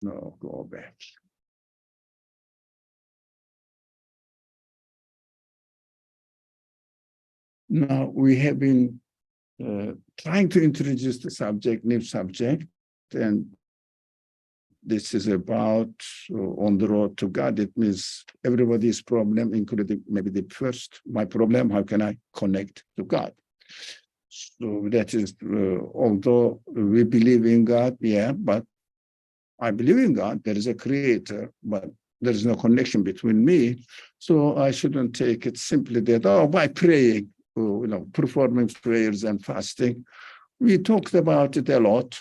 No, go back. Now, we have been trying to introduce the subject, new subject, and this is about on the road to God. It means everybody's problem, including maybe the first, my problem, how can I connect to God? So that is, although we believe in God, yeah, but I believe in God, there is a creator, but there is no connection between me. So I shouldn't take it simply that, oh, by praying, performing prayers and fasting. We talked about it a lot,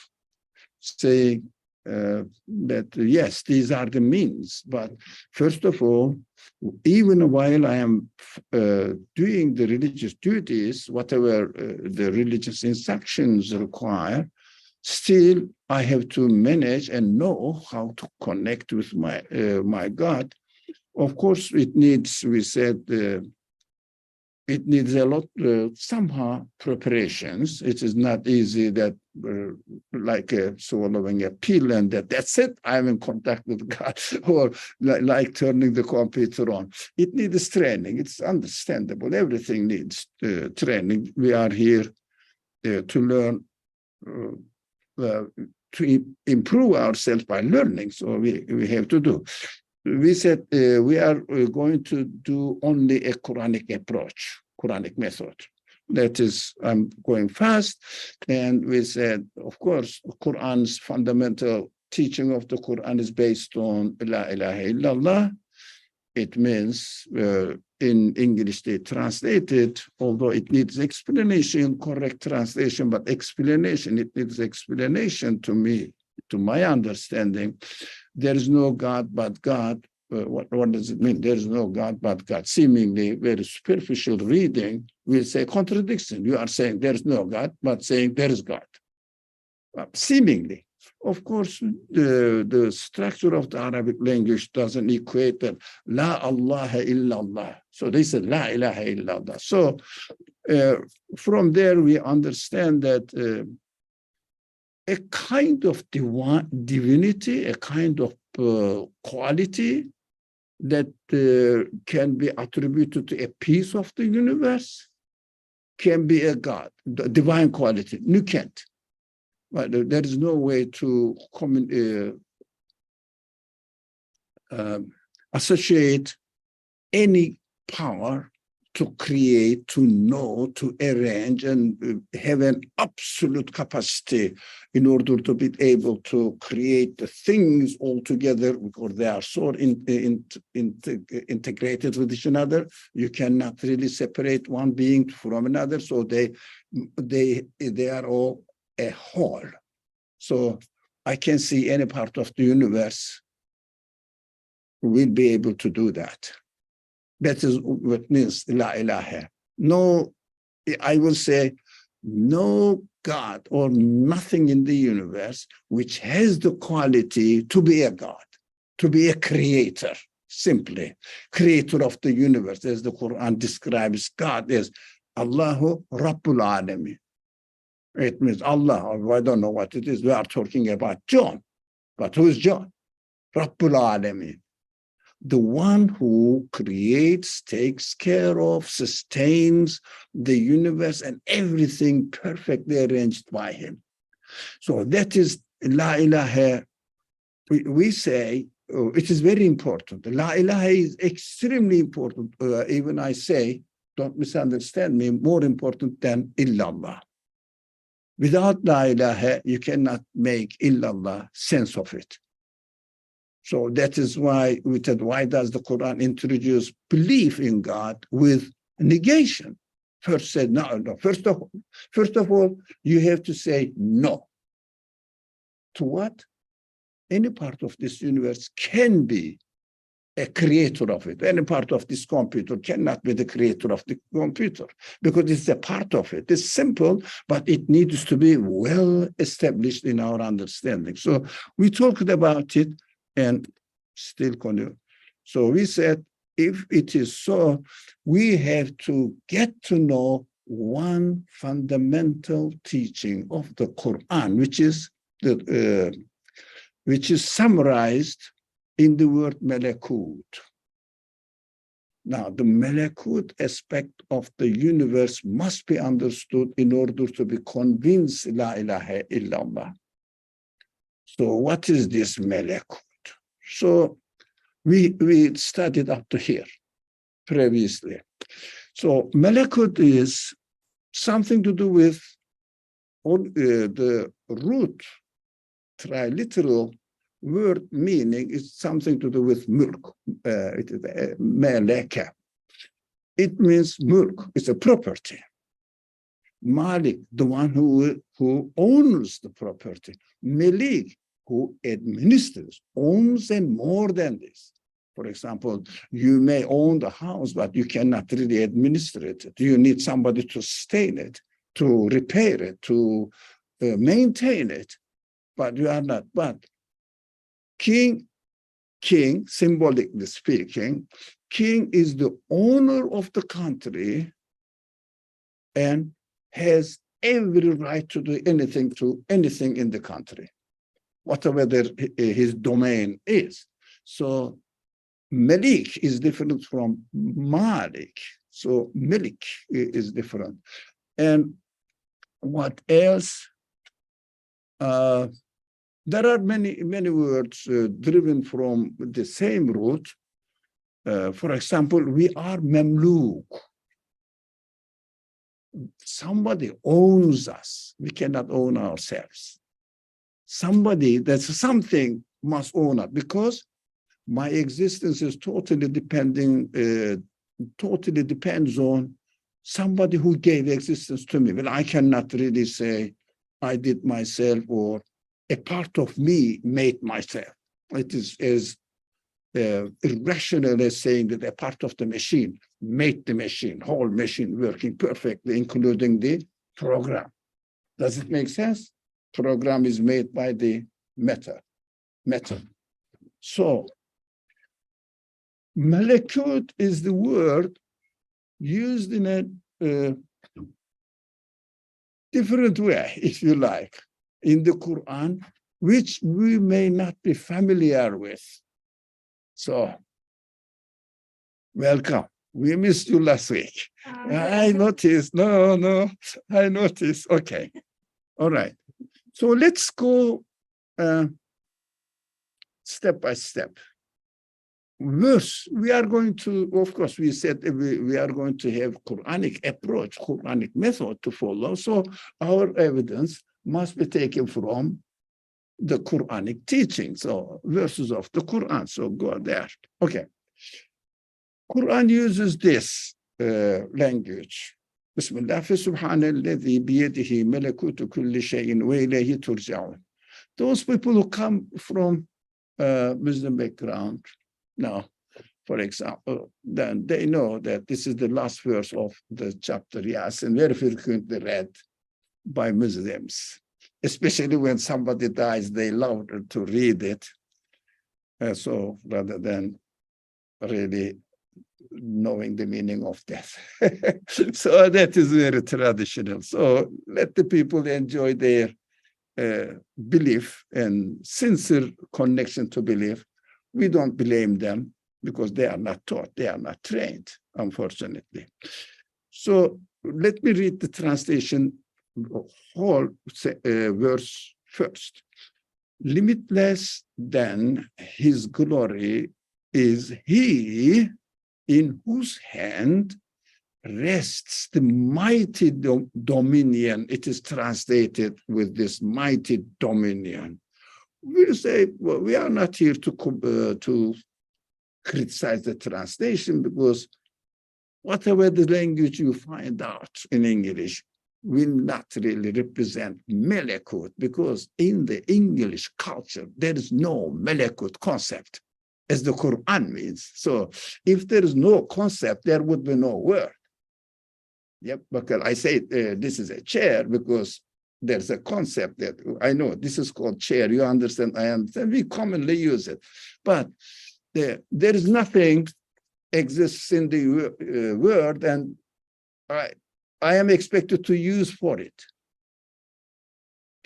saying that, yes, these are the means. But first of all, even while I am doing the religious duties, whatever the religious instructions require, still I have to manage and know how to connect with my God. Of course, it needs, we said, it needs a lot, somehow, preparations. It is not easy that like swallowing a pill and that's it, I'm in contact with God, or like turning the computer on. It needs training. It's understandable. Everything needs training. We are here to learn, to improve ourselves by learning. So we have to do. We said we are going to do only a Quranic approach, Quranic method. That is, I'm going fast. And we said, of course, Qur'an's fundamental teaching of the Qur'an is based on La ilaha illallah. It means, in English, they translate it, although it needs explanation, correct translation, but explanation, it needs explanation to me, to my understanding. There is no God but God. What does it mean? There is no God but God. Seemingly very superficial reading will say contradiction. You are saying there is no God, but saying there is God. Seemingly. Of course, the structure of the Arabic language doesn't equate that La allaha illallah. So they said La ilaha illallah. So from there we understand that a kind of divinity, a kind of quality that can be attributed to a piece of the universe can be a God, the divine quality. You can't. But there is no way to associate any power to create, to know, to arrange, and have an absolute capacity in order to be able to create the things all together, because they are so integrated with each other. You cannot really separate one being from another. So they are all a whole. So I can see any part of the universe will be able to do that. That is what means La ilaha. No, I will say, no God or nothing in the universe which has the quality to be a God, to be a creator, simply. Creator of the universe, as the Quran describes God as Allahu Rabbul Alamin. It means Allah, I don't know what it is. We are talking about John. But who is John? Rabbul Alamin. The one who creates, takes care of, sustains the universe and everything perfectly arranged by him. So that is La ilaha. We say, it is very important. La ilaha is extremely important. Even I say, don't misunderstand me, more important than illallah. Without La ilaha, you cannot make illallah sense of it. So that is why we said, why does the Quran introduce belief in God with negation? First said, no. First of all, you have to say no. To what? Any part of this universe can be a creator of it. Any part of this computer cannot be the creator of the computer because it's a part of it. It's simple, but it needs to be well established in our understanding. So we talked about it and still continue. So we said, if it is so, we have to get to know one fundamental teaching of the Quran, which is the which is summarized in the word balakud. Now, the balakud aspect of the universe must be understood in order to be convinced la ilaha illallah. So what is this balakud? So we studied up to here previously. So balakud is something to do with the root triliteral word meaning is something to do with mulk. It is malaka. It means mulk. It's a property. Malik, the one who owns the property. Malik, who administers, owns and more than this. For example, you may own the house, but you cannot really administer it. You need somebody to sustain it, to repair it, to maintain it, but you are not. But king, symbolically speaking, king is the owner of the country and has every right to do anything in the country, whatever his domain is. So Malik is different from Malik. So Malik is different. And what else? There are many words driven from the same root. For example, we are Mamluk. Somebody owns us. We cannot own ourselves. Something must own us, because my existence is totally depends on somebody who gave existence to me. Well, I cannot really say I did myself or a part of me made myself. It is as irrational as saying that a part of the machine made the machine, whole machine working perfectly, including the program. Does it make sense? Program is made by the method. So malakut is the word used in a different way, if you like, in the Qur'an, which we may not be familiar with. So, welcome. We missed you last week. I noticed. I noticed. Okay. All right. So let's go step by step. Verse, we are going to, of course, we said we are going to have Quranic approach, Quranic method to follow. So our evidence must be taken from the Quranic teachings or verses of the Quran. So go there. Okay. Quran uses this language. Bismillah, Subhan alladhi biyadihi malakutu kulli shay'in wa ilayhi turja'un. Those people who come from Muslim background, now, for example, then they know that this is the last verse of the chapter Yasin, very frequently read by Muslims, especially when somebody dies, they love to read it. So rather than really knowing the meaning of death. So that is very traditional. So let the people enjoy their belief and sincere connection to belief. We don't blame them because they are not taught, they are not trained, unfortunately. So let me read the translation, whole verse first. Limitless than his glory is he in whose hand rests the mighty dominion. It is translated with this mighty dominion. We'll say, well, we are not here to criticize the translation, because whatever the language you find out in English will not really represent malakut, because in the English culture, there is no malakut concept, as the Quran means. So if there is no concept, there would be no word. Yep, because I say this is a chair because there's a concept that I know this is called chair. You understand? I understand. We commonly use it, but there is nothing exists in the word, and I am expected to use for it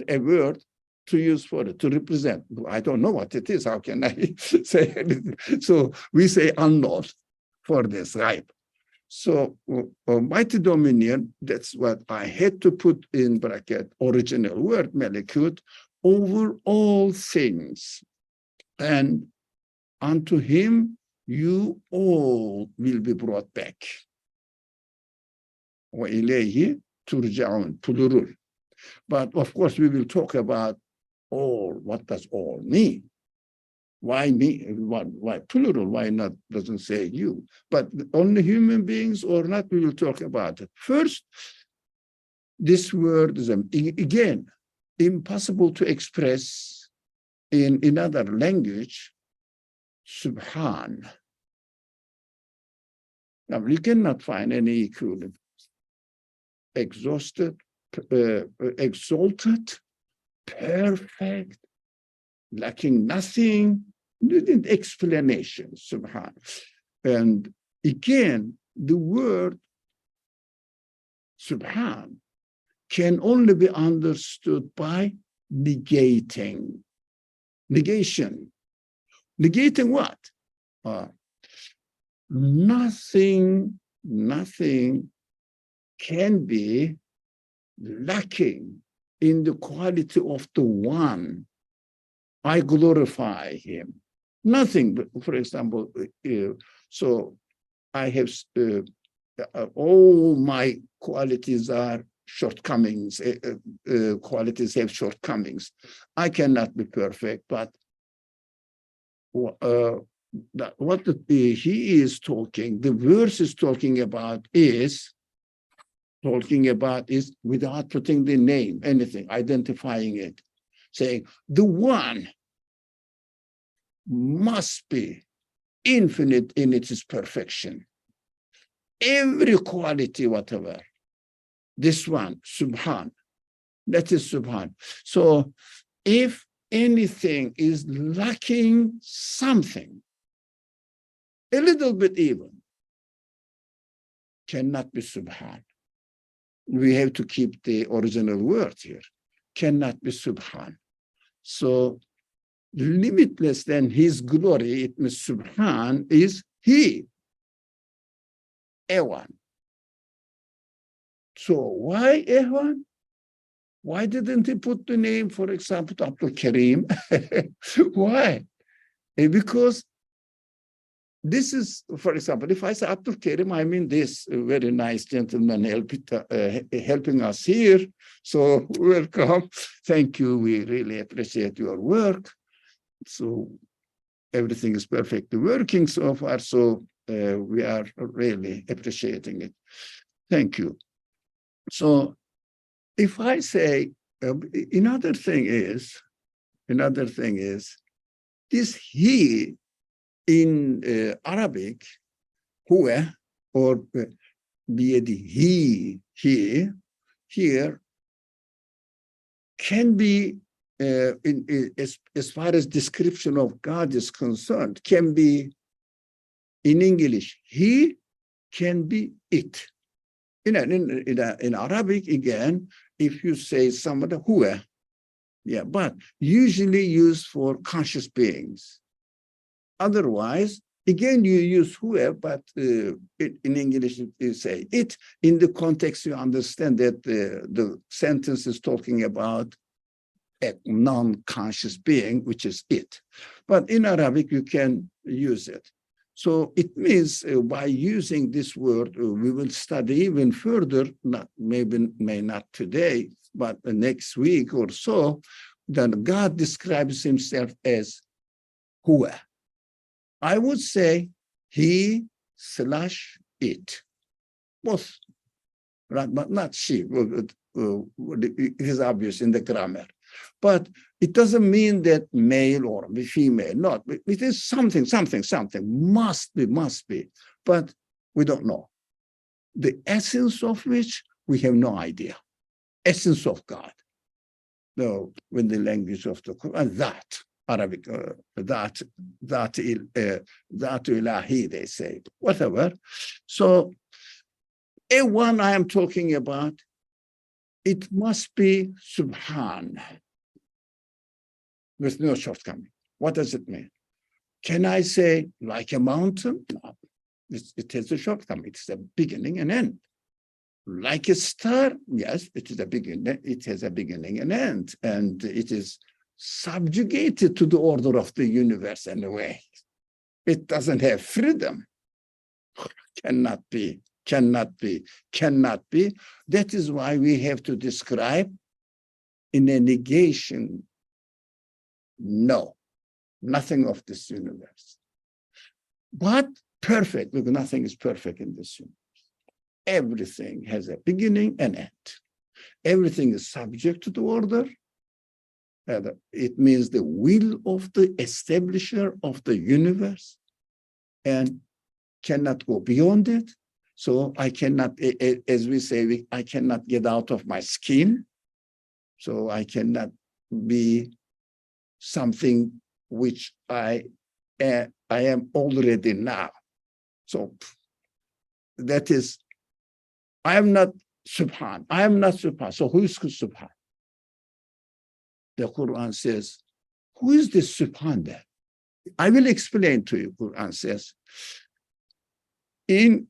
a word to use for it, to represent. I don't know what it is. How can I say anything? So we say unknown for this, right? So mighty dominion, that's what I had to put in bracket, original word, balakud, over all things. And unto him you all will be brought back. وَإِلَيْهِ تُرْجَعُونَ, plural. But of course, we will talk about all. What does all mean? Why me? Why plural? Why not? Doesn't say you. But only human beings or not? We will talk about it. First, this word is again impossible to express in another language. Subhan. Now you cannot find any equivalent. Exhausted, exalted, perfect, lacking nothing, needing explanation, Subhan. And again, the word Subhan can only be understood by negating. Negation. Negating what? Nothing can be lacking in the quality of the one. I glorify him. Nothing, for example, so I have, all my qualities are shortcomings, qualities have shortcomings. I cannot be perfect, but what he is talking, the verse is talking about is without putting the name, anything, identifying it, saying the one must be infinite in its perfection. Every quality, whatever, this one, Subhan, that is Subhan. So if anything is lacking something, a little bit even, cannot be Subhan. We have to keep the original word here. Cannot be Subhan. So limitless, then his glory, it means Subhan is he, Ewan. So why Ewan? Why didn't he put the name, for example, Abdul Karim? Why? Because this is, for example, if I say Abdul Karim, I mean this very nice gentleman helping us here. So welcome. Thank you. We really appreciate your work. So everything is perfectly working so far. So we are really appreciating it. Thank you. So if I say, another thing is, this he in Arabic, huwa, or biyadi, he, here, can be, as far as description of God is concerned, can be, in English, he can be it. In Arabic, again, if you say somebody, huwa, yeah, but usually used for conscious beings. Otherwise, again, you use huwa, but in English, you say it. In the context, you understand that the sentence is talking about a non-conscious being, which is it. But in Arabic, you can use it. So it means by using this word, we will study even further, may not today, but next week or so, that God describes himself as huwa. I would say he/it, both, right? But not she. It is obvious in the grammar. But it doesn't mean that male or female, not. It is something, must be, but we don't know. The essence of which we have no idea. Essence of God. No, in the language of the Qur'an, that, Arabic, that ilahi, they say, whatever. So, a one I am talking about, it must be Subhan. with no shortcoming. What does it mean? Can I say like a mountain? No, it has a shortcoming. It's a beginning and end. Like a star? Yes, it is a beginning. It has a beginning and end, and it is subjugated to the order of the universe in a way. It doesn't have freedom. Cannot be, cannot be, cannot be. That is why we have to describe in a negation, no, nothing of this universe. But perfect, because nothing is perfect in this universe. Everything has a beginning and end. Everything is subject to the order. It means the will of the establisher of the universe, and cannot go beyond it. So I cannot, as we say, I cannot get out of my skin. So I cannot be something which I am already now. So that is, I am not Subhan. I am not Subhan. So who is Subhan? The Quran says, who is this Subhan then? I will explain to you. Quran says, in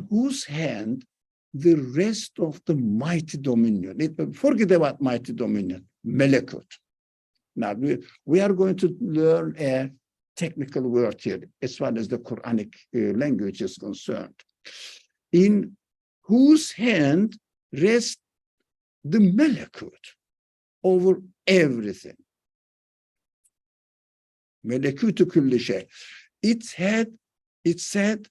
whose hand the rest of the mighty dominion. Forget about mighty dominion, Malakut. Now we are going to learn a technical word here as far as the Quranic language is concerned. In whose hand rests the Malakut over everything. Malakutu kulli shay. It said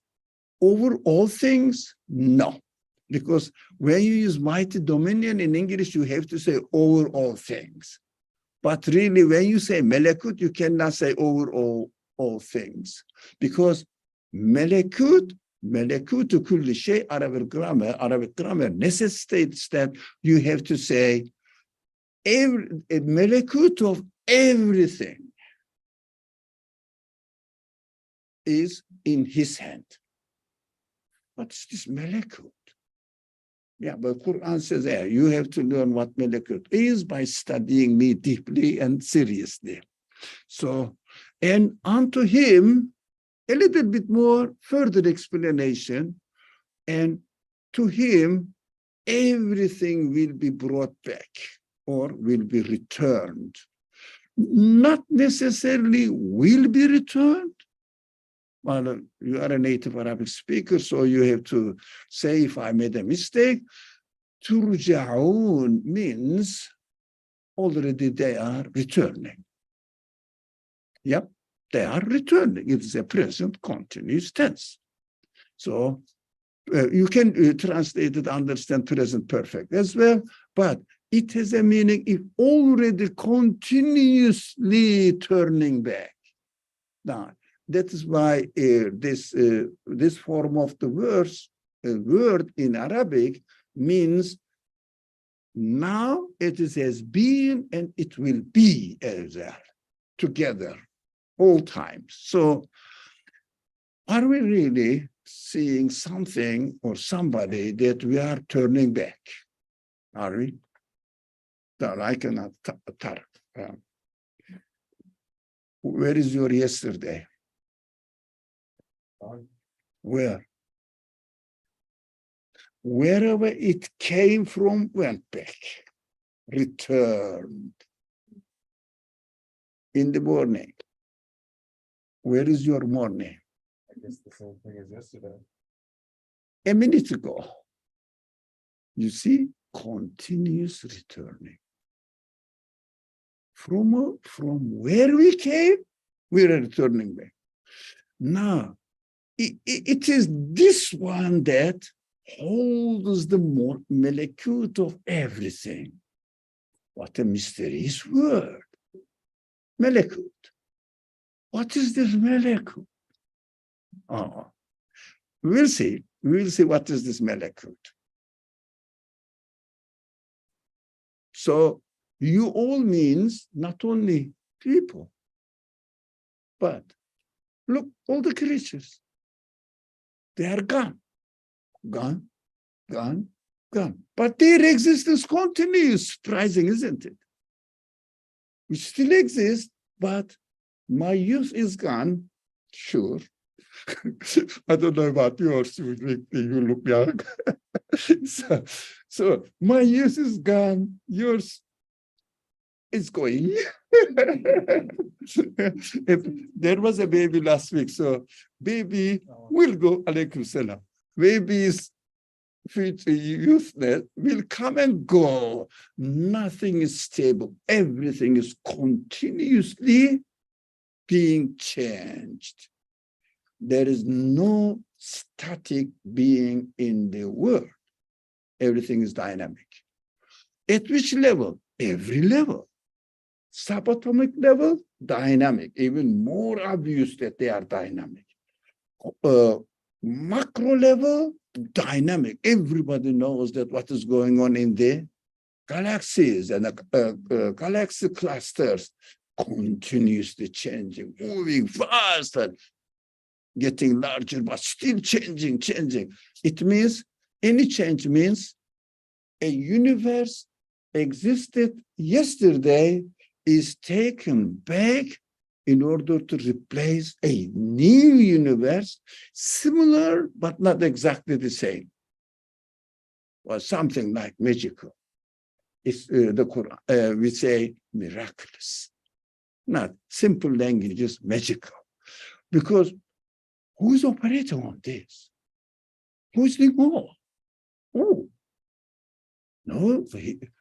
over all things? No. Because when you use mighty dominion in English, you have to say over all things. But really, when you say malakut, you cannot say over all things. Because malakutu kulli shay, Arabic grammar necessitates that you have to say malakut of everything is in his hand. What's this malakut? Yeah, but Quran says, yeah, you have to learn what malakut is by studying me deeply and seriously. So, and unto him, a little bit more further explanation, and to him, everything will be brought back or will be returned. Not necessarily will be returned. Well, you are a native Arabic speaker, so you have to say, if I made a mistake, turja'un means already they are returning. Yep, they are returning. It is a present continuous tense. So you can translate it, understand present perfect as well, but it has a meaning if already continuously turning back. Now, that is why this form of the word in Arabic means now it is as been and it will be as that together all times. So are we really seeing something or somebody that we are turning back? Are we? No, I cannot. Where is your yesterday? Where? Wherever it came from, went back, returned. In the morning. Where is your morning? I guess the same thing as yesterday. A minute ago. You see, continuous returning. From where we came, we are returning back. Now, it is this one that holds the malakut of everything. What a mysterious word. Malakut. What is this malakut? Oh, we'll see. We'll see what is this malakut. So you all means not only people, but look, all the creatures. They are gone. Gone, gone, gone. But their existence continues. Surprising, isn't it? which still exists, but my youth is gone, sure. I don't know about yours, you look young. so my youth is gone, yours is going. There was a baby last week, so baby will go, alaykum salam. Baby's future youthness will come and go. Nothing is stable. Everything is continuously being changed. There is no static being in the world. Everything is dynamic. At which level? Every level. Subatomic level, dynamic. Even more obvious that they are dynamic. Macro level, dynamic. Everybody knows that what is going on in the galaxies and galaxy clusters continuously changing, moving fast and getting larger, but still changing. It means any change means a universe existed yesterday is taken back in order to replace a new universe, similar but not exactly the same, or something like magical. It's the Qur'an, we say miraculous, not simple languages, magical. Because who's operating on this? Who's the all? Oh, no,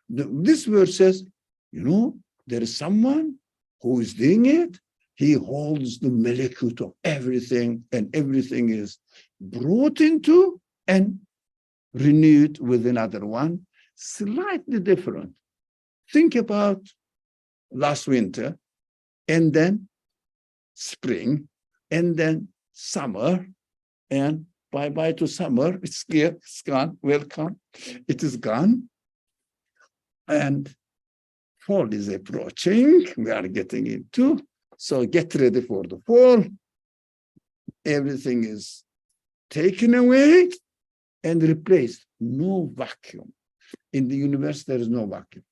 this verse says, there is someone who is doing it. He holds the balakud of everything, and everything is brought into and renewed with another one, slightly different. Think about last winter, and then spring, and then summer, and bye-bye to summer. It's here, it's gone, welcome. It is gone. And fall is approaching. We are getting into. So get ready for the fall. Everything is taken away and replaced. No vacuum. In the universe, there is no vacuum.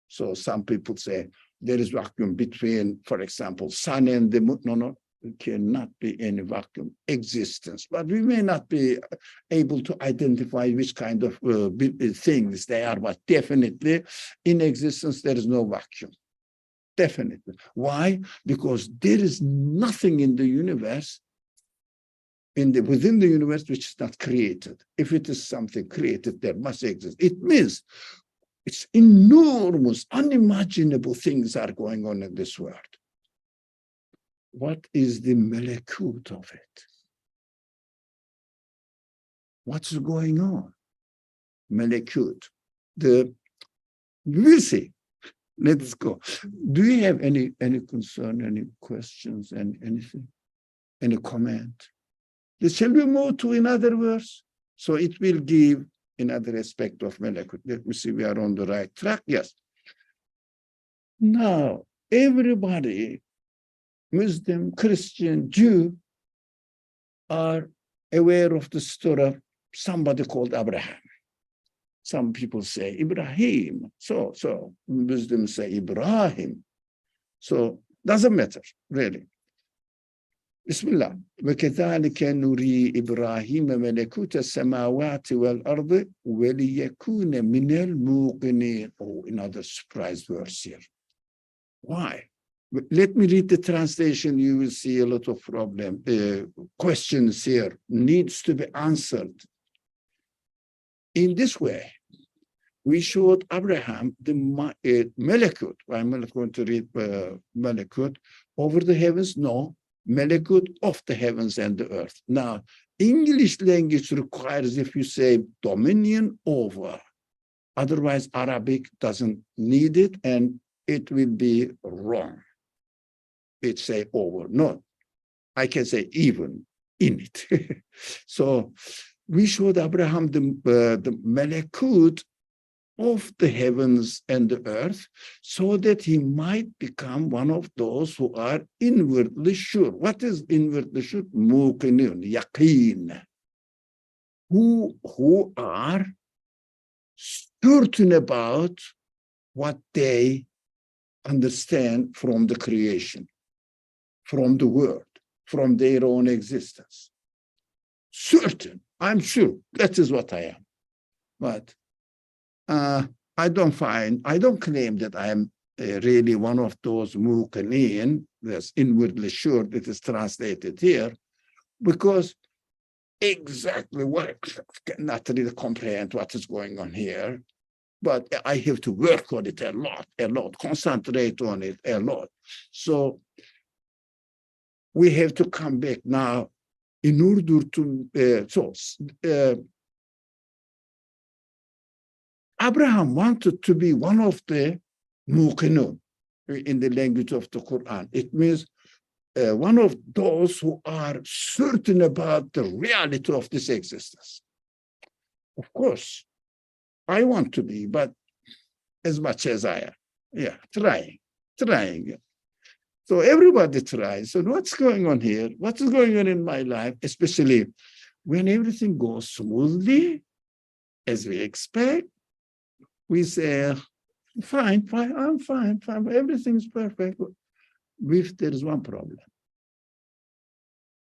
So some people say there is vacuum between, for example, sun and the moon. No, there cannot be any vacuum existence. But we may not be able to identify which kind of things they are, but definitely in existence, there is no vacuum. Definitely. Why? Because there is nothing in the universe, within the universe, which is not created. If it is something created, there must exist. It means it's enormous, unimaginable things are going on in this world. What is the balakud of it? What's going on? Balakud. We'll see. Let's go. Do you have any concern, any questions, and anything? Any comment? Shall we move to another verse? So it will give another aspect of balakud. Let me see, we are on the right track. Yes. Now, everybody, Muslim, Christian, Jew, are aware of the story of somebody called Abraham. Some people say Ibrahim. So Muslims say Ibrahim. So doesn't matter, really. Bismillah. وَكَذَلِكَ نُرِي إِبْرَاهِيمَ مَلَكُوتَ السَّمَاوَاتِ وَالْأَرْضِ وَلِيَكُونَ مِنَ الْمُوقِنِينَ. Oh, another surprise verse here. Why? Let me read the translation. You will see a lot of questions here. Needs to be answered. In this way, we showed Abraham the balakud. I'm not going to read balakud over the heavens. No, balakud of the heavens and the earth. Now, English language requires if you say dominion over. Otherwise, Arabic doesn't need it, and it will be wrong. It say over. No, I can say even in it. So we showed Abraham the balakud of the heavens and the earth, so that he might become one of those who are inwardly sure. What is inwardly sure? Muqinun, yaqeen. Who are certain about what they understand from the creation, from the world, from their own existence. Certain, I'm sure that is what I am. But I don't claim that I am really one of those muqinin, that's inwardly sure that is translated here, because exactly what I cannot really comprehend what is going on here, but I have to work on it a lot, concentrate on it a lot. So we have to come back now in order to, Abraham wanted to be one of the muqinun in the language of the Quran. It means one of those who are certain about the reality of this existence. Of course, I want to be, but as much as I am. Yeah, trying. So everybody tries. So what's going on here? What is going on in my life, especially when everything goes smoothly, as we expect? We say, fine, I'm fine, everything's perfect. There is one problem.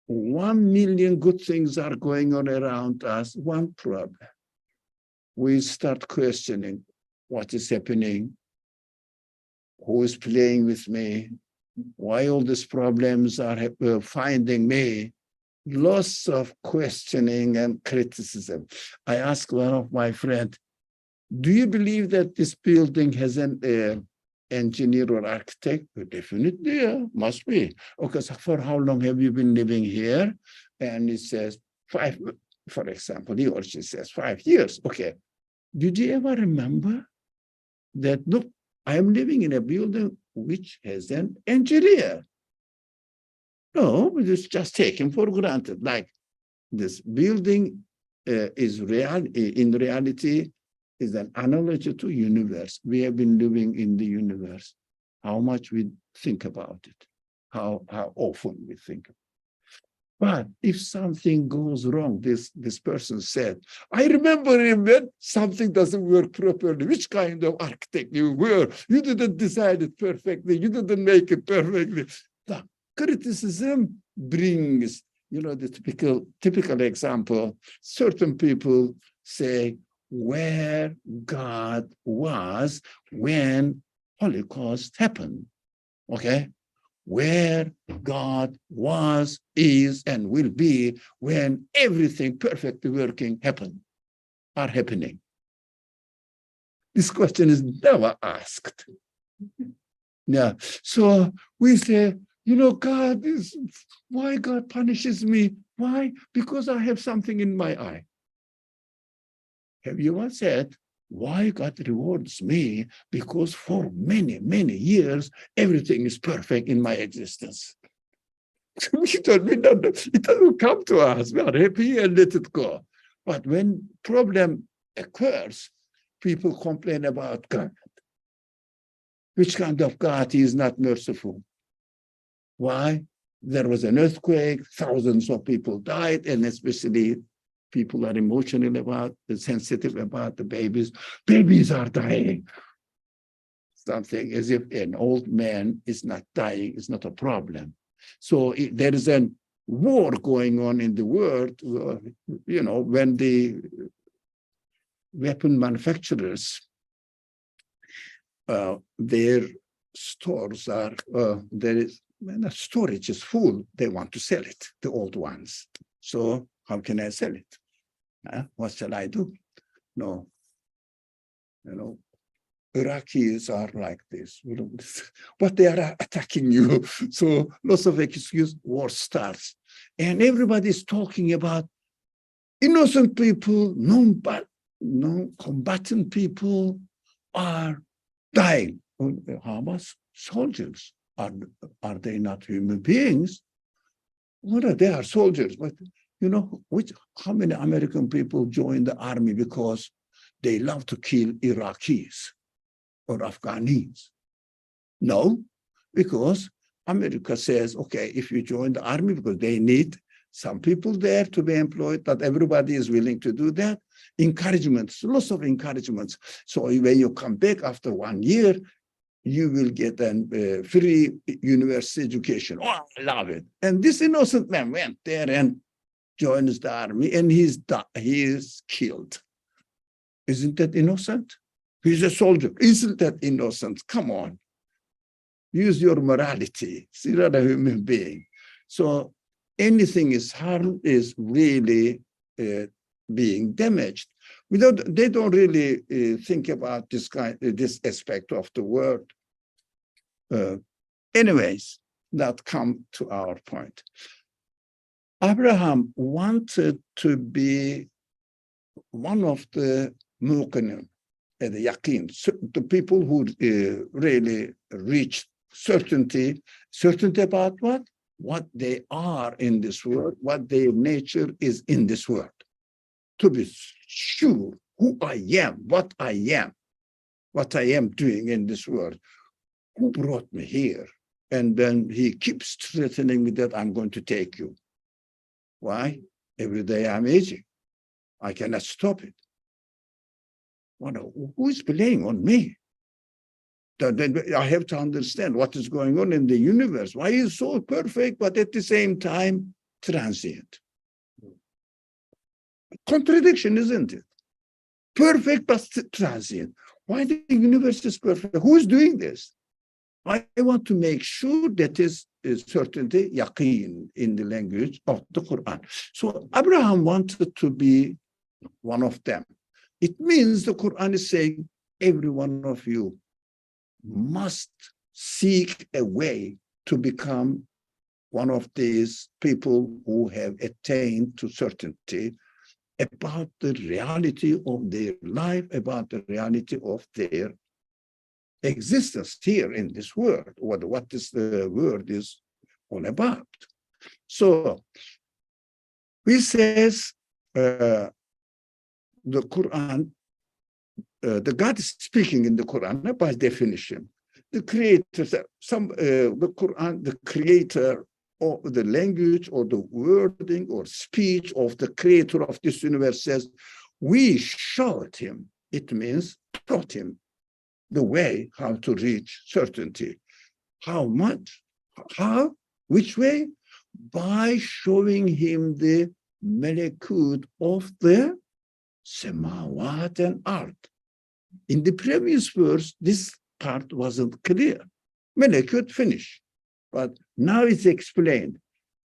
1 million good things are going on around us. One problem. We start questioning what is happening, who is playing with me, why all these problems are finding me. Lots of questioning and criticism. I asked one of my friends, do you believe that this building has an engineer or architect? Definitely, yeah, must be. Okay, so for how long have you been living here? And he says 5, for example, he or she says 5 years. Okay, did you ever remember that, look, I am living in a building which has an engineer? No, it's just taken for granted. Like this building is real, in reality, is an analogy to universe. We have been living in the universe. How much we think about it, how often we think. But if something goes wrong, this person said, I remember when something doesn't work properly. Which kind of architect you were? You didn't design it perfectly. You didn't make it perfectly. The criticism brings, the typical example. Certain people say, where God was when Holocaust happened, okay? Where God was, is, and will be when everything perfectly working are happening. This question is never asked. Yeah, so we say, why God punishes me? Why? Because I have something in my eye. Have you ever said, why God rewards me? Because for many, many years, everything is perfect in my existence. It doesn't come to us. We are happy and let it go. But when problem occurs, people complain about God. Which kind of God is not merciful? Why? There was an earthquake, thousands of people died, and especially people are emotional sensitive about the babies. Babies are dying. Something as if an old man is not dying is not a problem. So there is a war going on in the world, when the weapon manufacturers, their stores are, when the storage is full, they want to sell it, the old ones. So how can I sell it? What shall I do? No, Iraqis are like this, but they are attacking you. So lots of excuse, war starts. And everybody's talking about innocent people, non-combatant people are dying. Hamas soldiers, are they not human beings? Well, they are soldiers, but how many American people join the army because they love to kill Iraqis or Afghanis? No, because America says, okay, if you join the army, because they need some people there to be employed, not everybody is willing to do that. Encouragements, lots of encouragements. So when you come back after 1 year, you will get a free university education. Oh, I love it. And this innocent man went there and joins the army, and he is killed. Isn't that innocent? He's a soldier. Isn't that innocent? Come on. Use your morality. See, you're not a human being. So anything is harm is really being damaged. They don't really think about this aspect of the word. Anyways, that come to our point. Abraham wanted to be one of the muqinin, the yaqeen, the people who really reach certainty about what? What they are in this world, what their nature is in this world. To be sure who I am, what I am doing in this world. Who brought me here? And then he keeps threatening me that I'm going to take you. Why? Every day I'm aging. I cannot stop it. Who is playing on me? I have to understand what is going on in the universe. Why is so perfect, but at the same time transient? Contradiction, isn't it? Perfect but transient. Why the universe is perfect? Who is doing this? I want to make sure that is certainty, yaqeen, in the language of the Qur'an. So Abraham wanted to be one of them. It means the Qur'an is saying every one of you must seek a way to become one of these people who have attained to certainty about the reality of their life, about the reality of their existence here in this world, what is the world is all about. So he says the Quran, the God is speaking in the Quran by definition. The creator, the Quran, the creator or the language or the wording or speech of the creator of this universe says, we showed him. It means taught him the way how to reach certainty. How much? How? Which way? By showing him the balakud of the samawat and earth. In the previous verse, this part wasn't clear. Balakud finish. But now it's explained.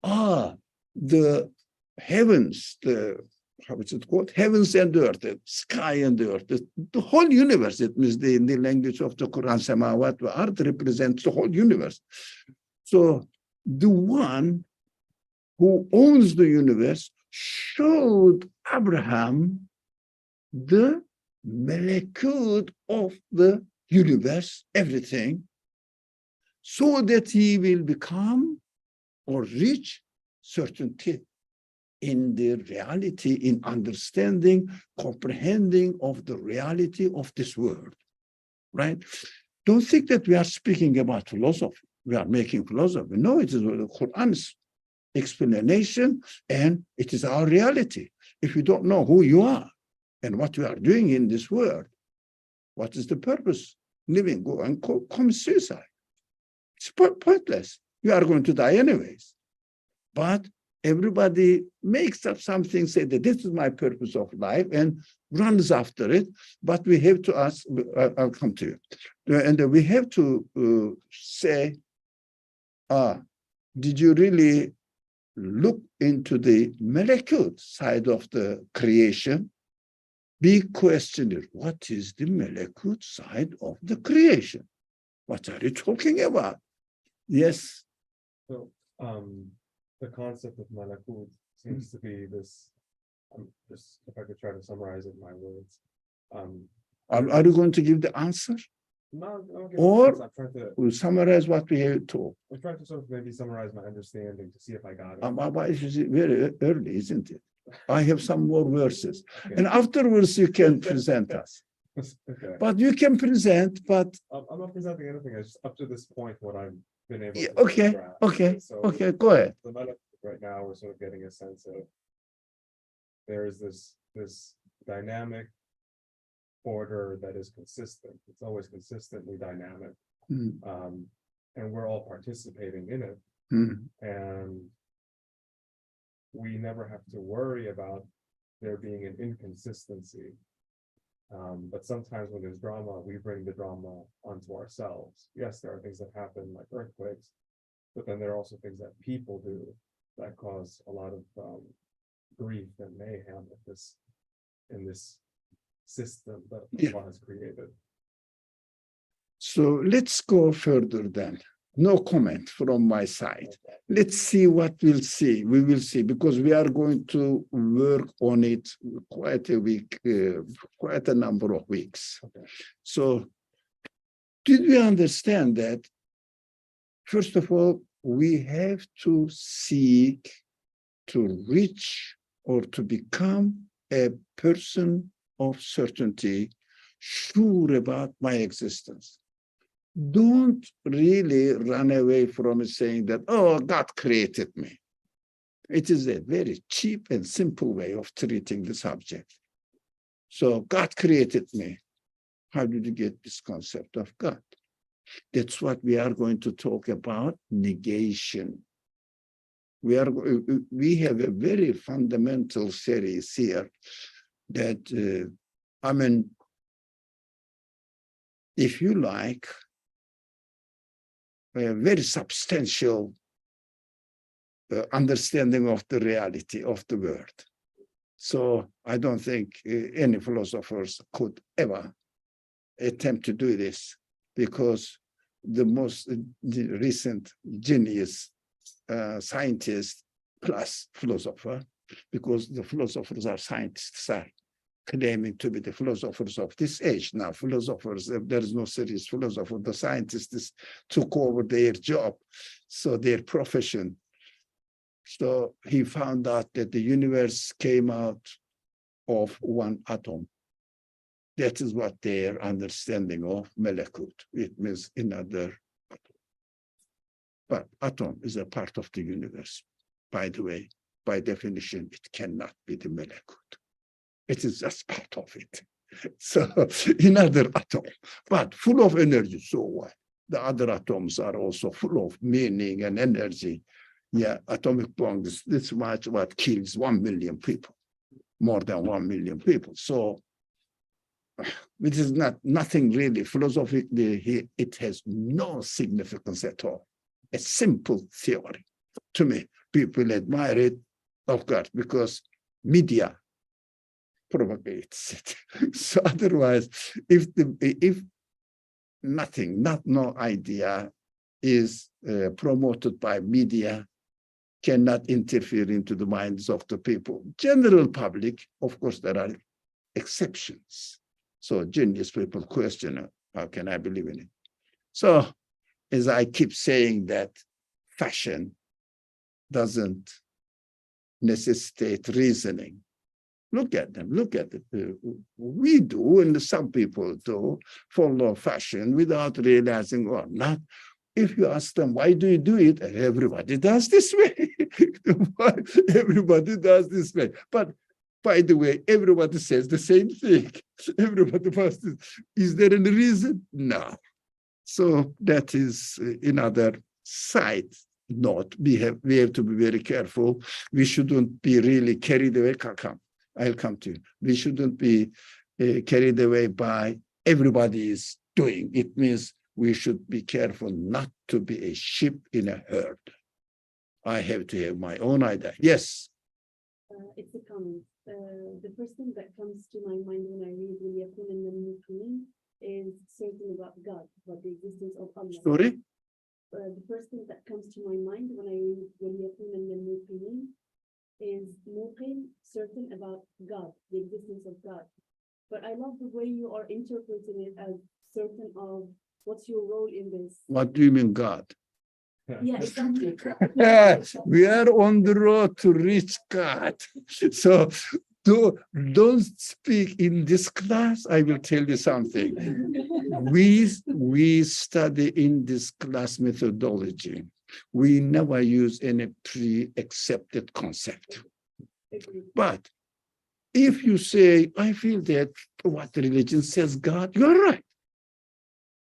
The heavens, how is it called? Heavens and the earth, the sky and the earth, the whole universe. It means in the language of the Quran, samawat wa ard represents the whole universe. So the one who owns the universe showed Abraham the balakud of the universe, everything, so that he will become or reach certainty in the reality, in understanding, comprehending of the reality of this world, right? Don't think that we are speaking about philosophy. We are making philosophy. No, it is the Quran's explanation, and it is our reality. If you don't know who you are and what you are doing in this world, what is the purpose? Living, go and commit suicide. It's pointless. You are going to die anyways. But everybody makes up something, say that this is my purpose of life, and runs after it. But we have to ask, I'll come to you. And we have to say, did you really look into the balakud side of the creation? Be questioned. What is the balakud side of the creation? What are you talking about? Yes. So the concept of balakud seems to be this. Just if I could try to summarize it in my words. Are you going to give the answer? No, Or I'm trying to. We'll summarize what we have told. I'm trying to sort of maybe summarize my understanding to see if I got it. But it's very early, isn't it? I have some more verses. Okay. And afterwards you can present us. Okay. But you can present, but I'm not presenting anything. It's just up to this point what I've been able yeah, to okay, grasp. okay, So okay, go ahead. the meta right now we're sort of getting a sense of there is this dynamic order that is consistent. It's always consistently dynamic. And we're all participating in it. And we never have to worry about there being an inconsistency. But sometimes when there's drama, we bring the drama onto ourselves. Yes, there are things that happen like earthquakes, but then there are also things that people do that cause a lot of grief and mayhem in this system that Allah has created. So let's go further then. No comment from my side. Let's see what we'll see. We will see, because we are going to work on it quite a number of weeks. Okay. So did we understand that, first of all, we have to seek to reach or to become a person of certainty, sure about my existence. Don't really run away from saying that, oh, God created me. It is a very cheap and simple way of treating the subject. So God created me. How did you get this concept of God? That's what we are going to talk about, negation. We have a very fundamental series here that, if you like, a very substantial understanding of the reality of the world. So I don't think any philosophers could ever attempt to do this, because the most recent genius scientist plus philosopher, because the philosophers are scientists, are claiming to be the philosophers of this age. Now, philosophers, there is no serious philosopher. The scientists took over their job, so their profession. So he found out that the universe came out of one atom. That is what their understanding of balakud. It means another atom. But atom is a part of the universe. By the way, by definition, it cannot be the balakud. It is just part of it. So another atom, but full of energy. So what? The other atoms are also full of meaning and energy. Yeah, atomic bomb is this much what kills 1 million people, more than 1 million people. So it is nothing really philosophically. It has no significance at all. A simple theory. To me, people admire it, of course, because media propagates it. So otherwise, if no idea is promoted by media, cannot interfere into the minds of the people. General public, of course, there are exceptions. So genius people question, how can I believe in it? So as I keep saying that fashion doesn't necessitate reasoning. Look at them, look at it. We do, and some people do, follow fashion without realizing or not. If you ask them, why do you do it? Everybody does this way. Everybody does this way. But by the way, everybody says the same thing. Everybody first is there any reason? No. So that is another side note. We have to be very careful. We shouldn't be really carried away. I'll come to you. We shouldn't be carried away by everybody is doing. It means we should be careful not to be a sheep in a herd. I have to have my own idea. Yes. It's a comment. The first thing that comes to my mind when I read وَلْيَكُنَ الْمُؤْمِنِينَ is certain about God, about the existence of Allah. Sorry? The first thing that comes to my mind when I read وَلْيَكُنَ الْمُؤْمِنِينَ is muqin, certain about God, the existence of God. But I love the way you are interpreting it as certain of what's your role in this. What do you mean, God? Yeah, exactly. We are on the road to reach God. So don't speak in this class. I will tell you something. We study in this class methodology. We never use any pre-accepted concept. But if you say, I feel that what religion says God, you're right.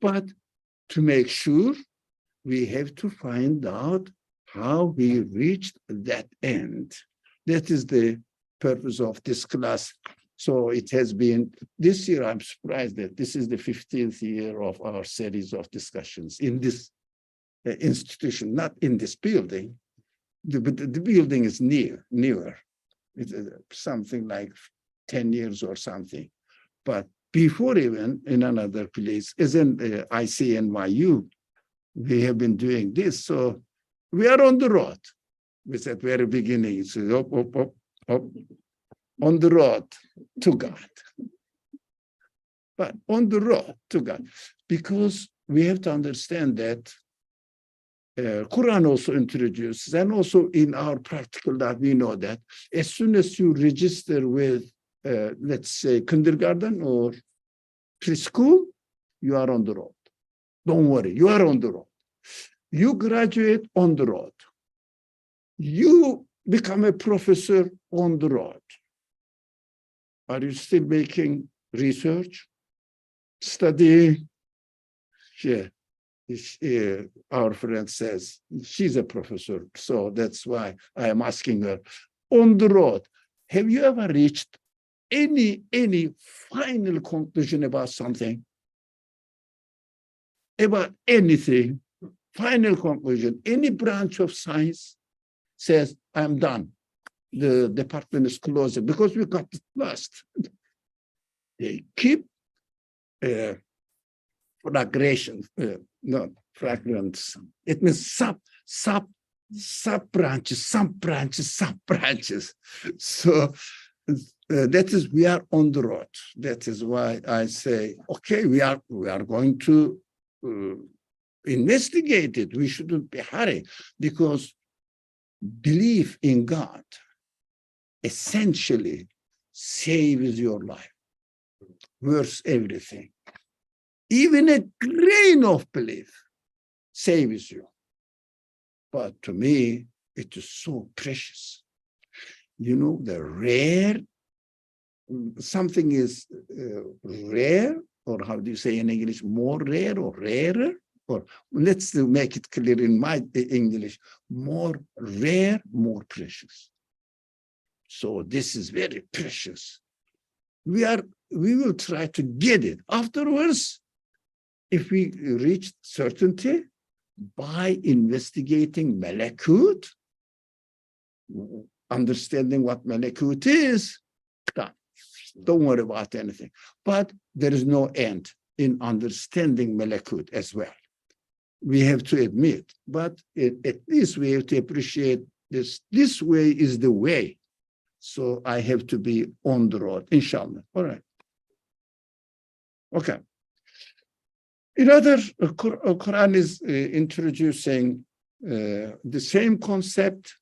But to make sure, we have to find out how we reached that end. That is the purpose of this class. So it has been, this year, I'm surprised that this is the 15th year of our series of discussions in this institution, not in this building. The building is newer. It's something like 10 years or something. But before, even in another place, as in ICNYU, we have been doing this. So we are on the road. We said very beginning, it's on the road to God. But on the road to God, because we have to understand that Qur'an also introduces, and also in our practical life, we know that as soon as you register with, let's say, kindergarten or preschool, you are on the road. Don't worry, you are on the road. You graduate on the road. You become a professor on the road. Are you still making research, studying? Yeah. Our friend says she's a professor, so that's why I am asking her. On the road, have you ever reached any final conclusion about something? About anything, final conclusion, any branch of science says, I'm done. The department is closed because we got lost. They keep fragrance, not fragrance. It means sub branches, sub branches. So that is, we are on the road. That is why I say, okay, we are going to investigate it. We shouldn't be hurried, because belief in God essentially saves your life, worth everything. Even a grain of belief saves you. But to me, it is so precious. You know, the rare, something is rare, or how do you say in English, more rare or rarer? Or let's make it clear in my English, more rare, more precious. So this is very precious. We will try to get it. Afterwards, if we reach certainty by investigating balakud, understanding what balakud is, don't worry about anything. But there is no end in understanding balakud as well. We have to admit, but at least we have to appreciate this. This way is the way. So I have to be on the road, inshallah. All right. Okay. Another, Quran is introducing the same concept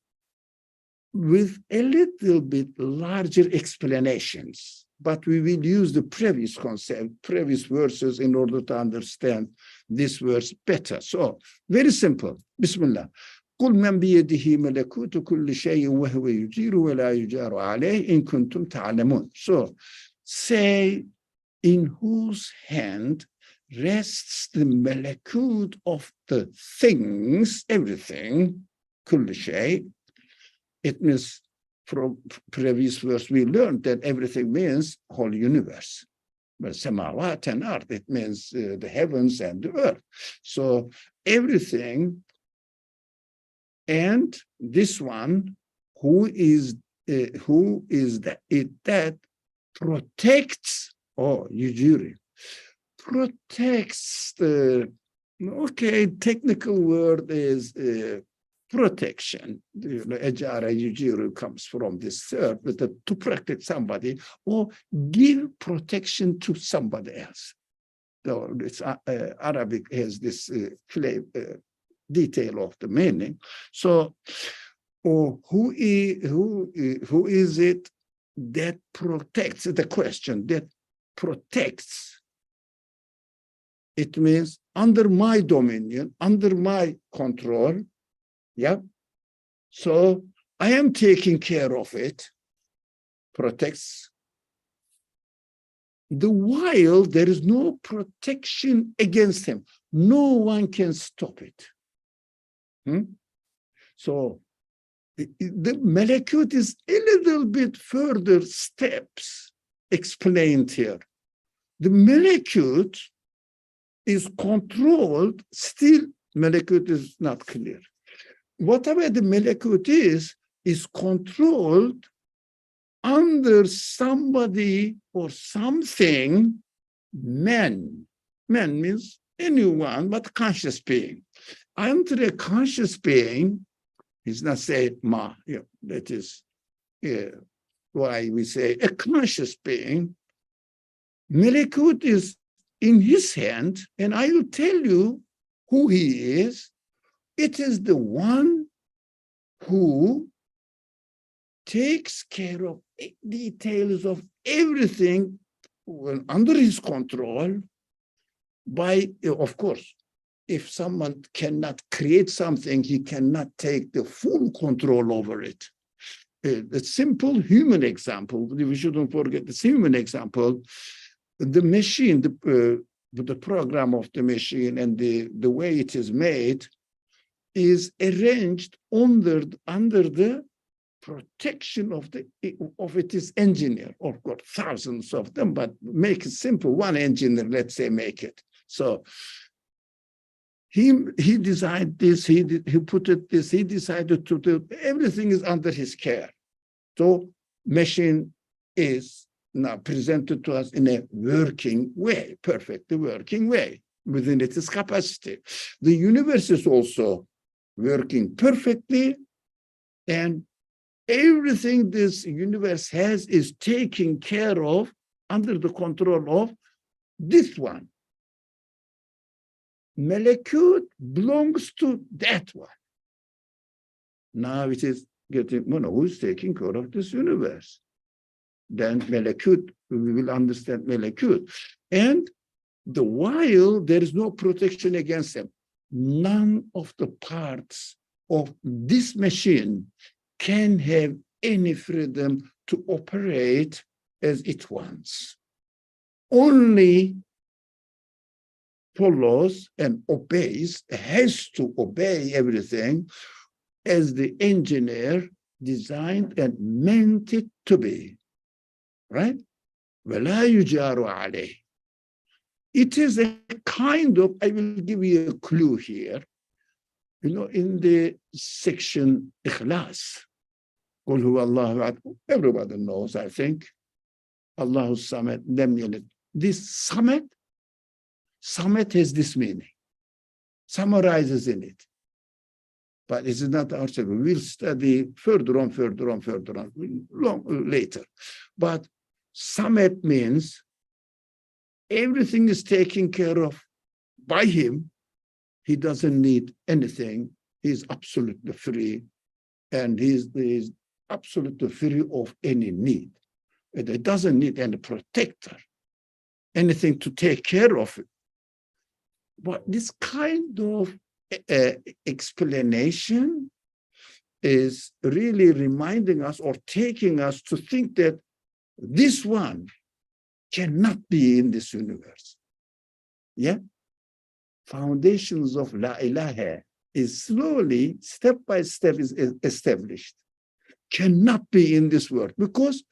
with a little bit larger explanations, but we will use the previous concept, previous verses in order to understand this verse better. So, very simple. Bismillah. قل من بيده ملكوت كل شيء وهو يجير ولا يجار عليه إن كنتم تعلمون. So, say, in whose hand rests the balakud of the things, everything, كل شيء. It means, from previous verse, we learned that everything means whole universe. But samawat and earth, it means the heavens and the earth. So everything, and this one, who is that protects, yujiri, protects the, okay, technical word is protection. Ejara yujiru comes from this third, but to protect somebody or give protection to somebody else. So it's, Arabic has this detail of the meaning. So, who is it that protects? The question that protects. It means under my dominion, under my control. Yeah. So I am taking care of it, protects. The while there is no protection against him. no one can stop it. So the malakut is a little bit further steps explained here. The malakut is controlled, still malakut is not clear. Whatever the malakut is controlled under somebody or something, man. Man means anyone but conscious being. Under a conscious being, he's not saying ma, that is why we say a conscious being. Malakut is in his hand, and I will tell you who he is. It is the one who takes care of details of everything under his control by, of course, if someone cannot create something, he cannot take the full control over it. The simple human example, we shouldn't forget this human example, the machine, the program of the machine and the way it is made is arranged under the protection of its engineer. Of course, thousands of them, but make it simple. One engineer, let's say, make it. So he designed this, he put it this, he decided to do, everything is under his care. So machine is now presented to us in a working way, perfectly working way, within its capacity. The universe is also working perfectly, and everything this universe has is taken care of under the control of this one. Malakut belongs to that one. Now it is getting, who's taking care of this universe? Then malakut, we will understand malakut. And while there is no protection against them, none of the parts of this machine can have any freedom to operate as it wants. Only follows and obeys, has to obey everything as the engineer designed and meant it to be, right? وَلَا يُجَارُ عَلَيْهِ. It is a kind of, I will give you a clue here, in the section Ikhlas, قُلْ هُوَ اللَّهُ أَحَدٌ, everybody knows, I think, Allahu Samad, Lam Yalid. This Samad has this meaning, summarizes in it. But it is not our subject. We'll study further on, later. But Samad means everything is taken care of by him. He doesn't need anything. He's absolutely free. And he's absolutely free of any need. And he doesn't need any protector, anything to take care of it. But this kind of explanation is really reminding us or taking us to think that this one cannot be in this universe. Yeah? Foundations of La ilaha is slowly, step by step, is established. Cannot be in this world because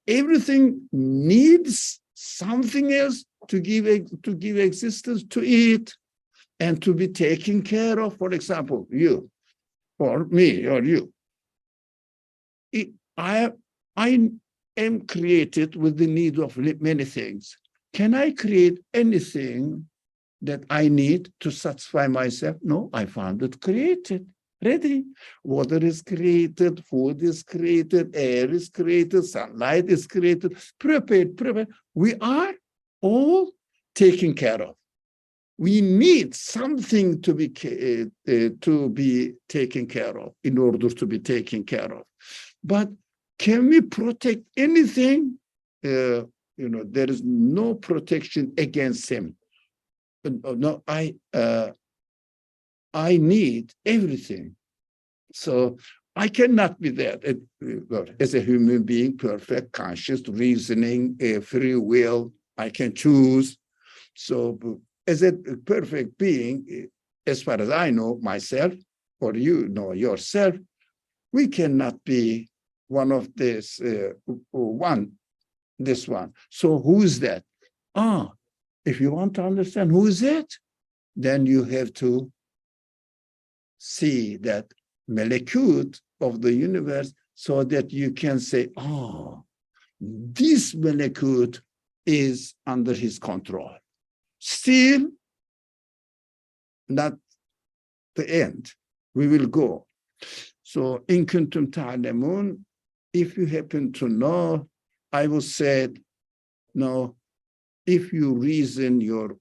everything needs something else to give existence to it and to be taken care of. For example, you or me or you. I am created with the need of many things. Can I create anything that I need to satisfy myself? No, I found it created, ready. Water is created, food is created, air is created, sunlight is created, prepared. We are all taken care of. We need something to be taken care of in order to be taken care of. But can we protect anything? There is no protection against him. No, I need everything. So I cannot be there as a human being, perfect, conscious, reasoning, free will. I can choose. So as a perfect being, as far as I know myself, or you know yourself, we cannot be one of this this one. So who is that? If you want to understand who is it, then you have to see that balakud of the universe, so that you can say, this balakud is under his control. Still not the end. We will go. So in kuntum ta'lamun, if you happen to know, I will say, no, if you reason your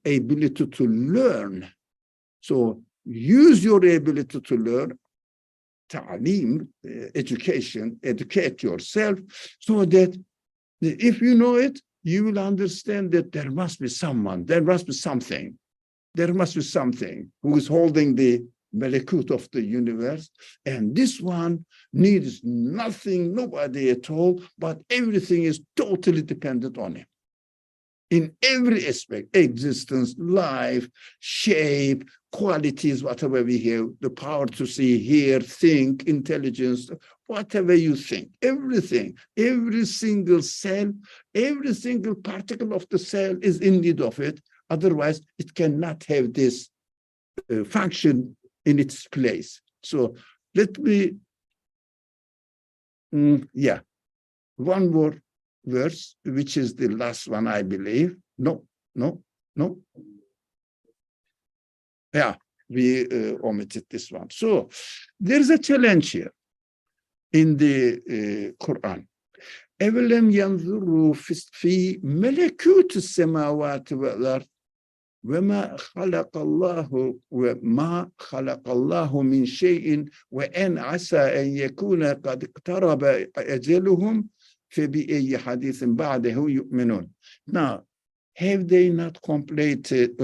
ability to learn, so use your ability to learn, ta'lim, education, educate yourself, so that if you know it, you will understand that there must be someone, there must be something who is holding the balakud of the universe, and this one needs nothing, nobody at all, but everything is totally dependent on him. In every aspect, existence, life, shape, qualities, whatever we have, the power to see, hear, think, intelligence, whatever you think, everything, every single cell, every single particle of the cell is in need of it. Otherwise, it cannot have this function in its place. So let me, one more verse, which is the last one, I believe. No. Yeah, we omitted this one. So there's a challenge here in the Qur'an. أَوَلَمْ يَنْظُرُوا فِي مَلَكُوتِ السَّمَاوَاتِ وَالْأَرْضِ وَمَا خَلَقَ اللَّهُ مِنْ شَيْءٍ وَأَنْ عَسَىٰ أَنْ يَكُونَ قَدْ اقْتَرَبَ أَجَلُهُمْ فَبِأَيِّ حَدِيثٍ بَعْدَهُ يُؤْمِنُونَ. Now, have they not contemplated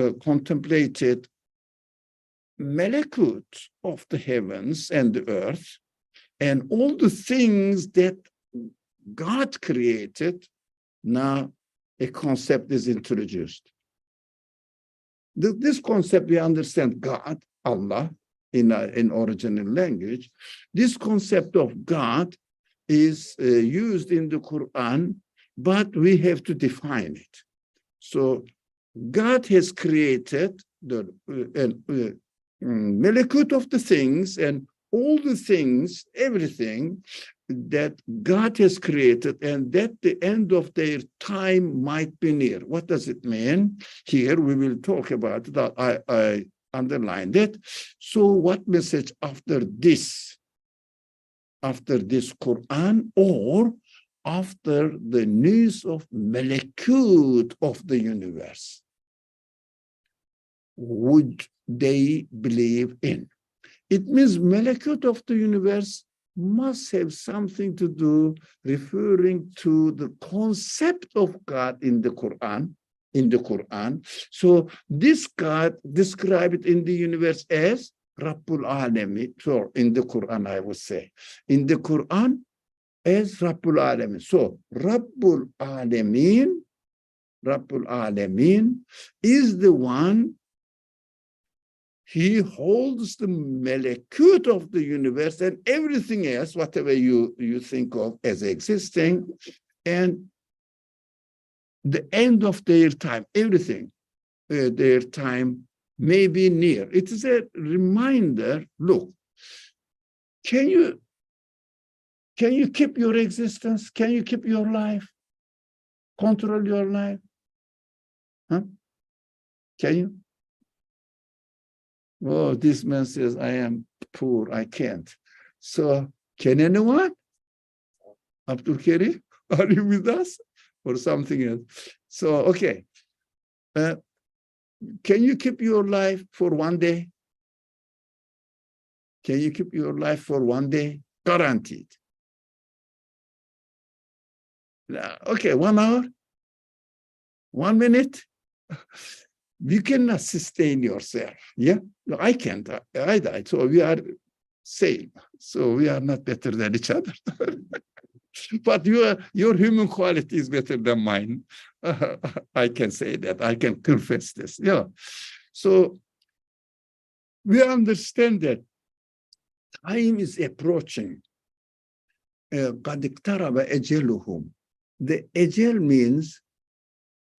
malakut of the heavens and the earth and all the things that God created? Now, a concept is introduced. This concept, we understand God, Allah, in original language. This concept of God is used in the Qur'an, but we have to define it. So God has created the malakut of the things, and all the things, everything that God has created, and that the end of their time might be near. What does it mean? Here we will talk about that. I underlined it. So what message after this Quran, or after the news of malakut of the universe, would they believe in? It means malakut of the universe must have something to do referring to the concept of God in the Quran. So this God described in the universe as Rabbul Alamin. So in the Quran, I would say, in the Quran as Rabbul Alamin. So Rabbul Alamin is the one. He holds the malakut of the universe and everything else, whatever you think of as existing, and the end of their time, everything, their time may be near. It is a reminder. Look, can you keep your existence? Can you keep your life? Control your life? Huh? Can you? Oh, this man says, I am poor, I can't. So, can anyone? Abdul Karim, are you with us? Or something else? So, okay. Can you keep your life for one day? Can you keep your life for one day? Guaranteed. Okay, 1 hour? 1 minute? You cannot sustain yourself. Yeah, I can't. I died. So we are same. So we are not better than each other. But your human quality is better than mine. I can say that. I can confess this. Yeah. So we understand that time is approaching. قد اقترب أجلهم. The ajal means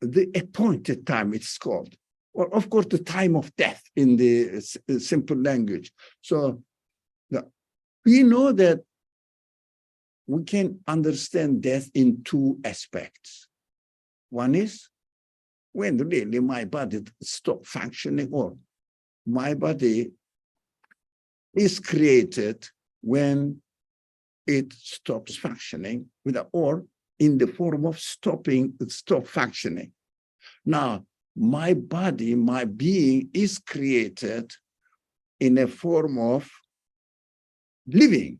the appointed time, it's called. Or of course, the time of death in the simple language. So we know that we can understand death in two aspects. One is when really my body stops functioning, or my body is created when it stops functioning, or in the form of stop functioning. Now, my body, my being is created in a form of living,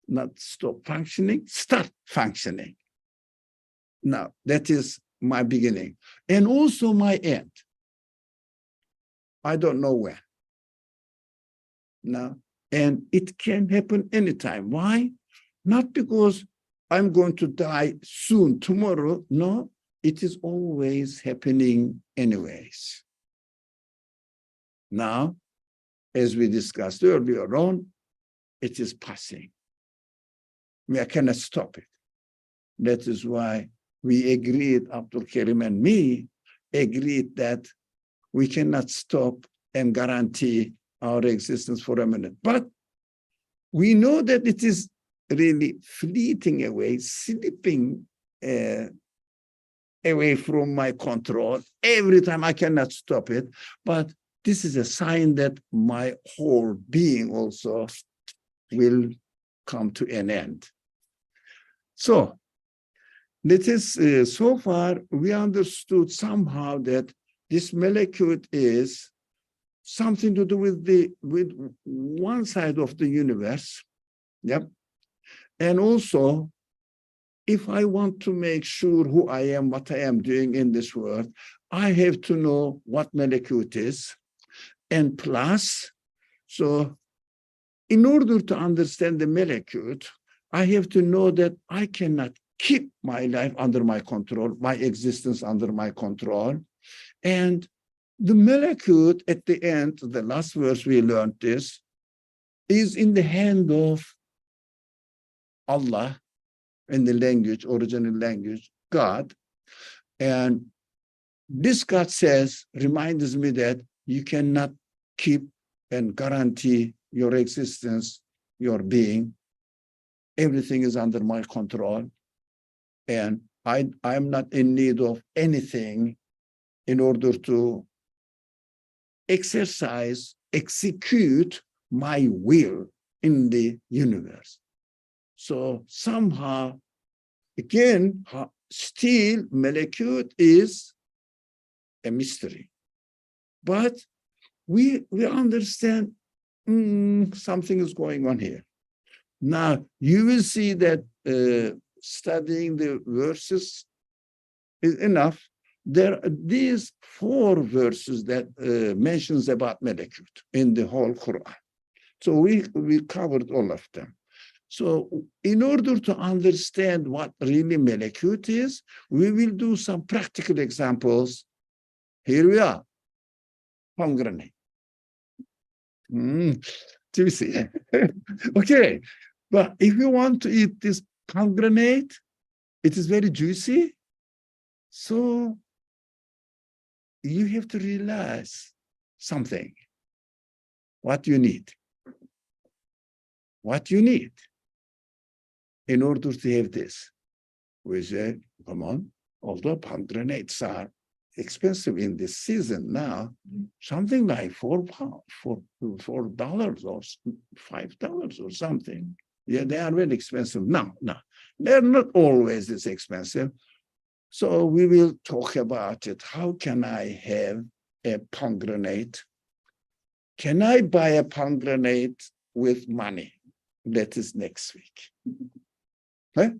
not stop functioning, start functioning. Now, that is my beginning, and also my end. I don't know when. Now, and it can happen anytime. Why? Not because I'm going to die soon, tomorrow. No, it is always happening anyways. Now, as we discussed earlier on, it is passing. We cannot stop it. That is why we agreed, Abdul Karim and me, agreed that we cannot stop and guarantee our existence for a minute. But we know that it is really fleeting away, slipping away from my control. Every time I cannot stop it. But this is a sign that my whole being also will come to an end. So that is, so far we understood somehow that this balakud is something to do with one side of the universe. Yep. And also, if I want to make sure who I am, what I am doing in this world, I have to know what balakud is. And plus, so in order to understand the balakud, I have to know that I cannot keep my life under my control, my existence under my control. And the balakud at the end, the last verse we learned this, is in the hand of Allah, in the language, original language, God. And this God says, reminds me that you cannot keep and guarantee your existence, your being. Everything is under my control. And I'm not in need of anything in order to execute my will in the universe. So somehow, again, still balakud is a mystery. But we understand something is going on here. Now, you will see that studying the verses is enough. There are these 4 verses that mentions about balakud in the whole Qur'an. So we covered all of them. So in order to understand what really balakud is, we will do some practical examples. Here we are. Pomegranate. Juicy. Okay. But if you want to eat this pomegranate, it is very juicy. So you have to realize something. What you need. What you need in order to have this. We say, come on, although pomegranates are expensive in this season now, something like $4 or $5 or something. Yeah, they are very expensive. No, they're not always this expensive. So we will talk about it. How can I have a pomegranate? Can I buy a pomegranate with money? That is next week. Huh?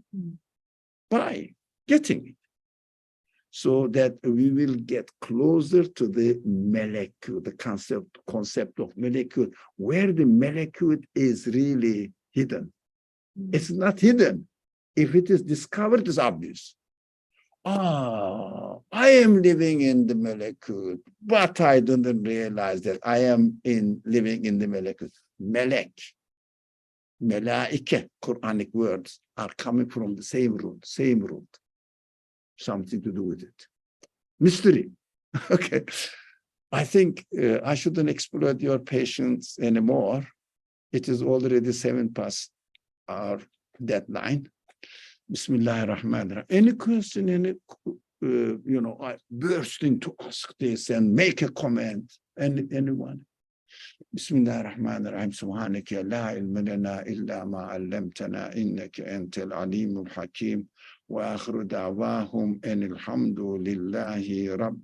By getting it. So that we will get closer to the balakud, the concept of balakud, where the balakud is really hidden. It's not hidden. If it is discovered, it's obvious. I am living in the malakut, but I didn't realize that I am living in the malakut. Melek, Melaike, Quranic words are coming from the same root, something to do with it. Mystery. Okay. I think I shouldn't exploit your patience anymore. It is already 7 past our deadline. Bismillah ar-Rahman ar-Rahim. Any question, I bursting to ask this and make a comment. Anyone? Bismillah ar-Rahman ar-Rahim. Subhanaka la ilma lana illa ma 'allamtana innaka antal alimul hakim. Wa akhiru da'wahum anil hamdulillahi rabbil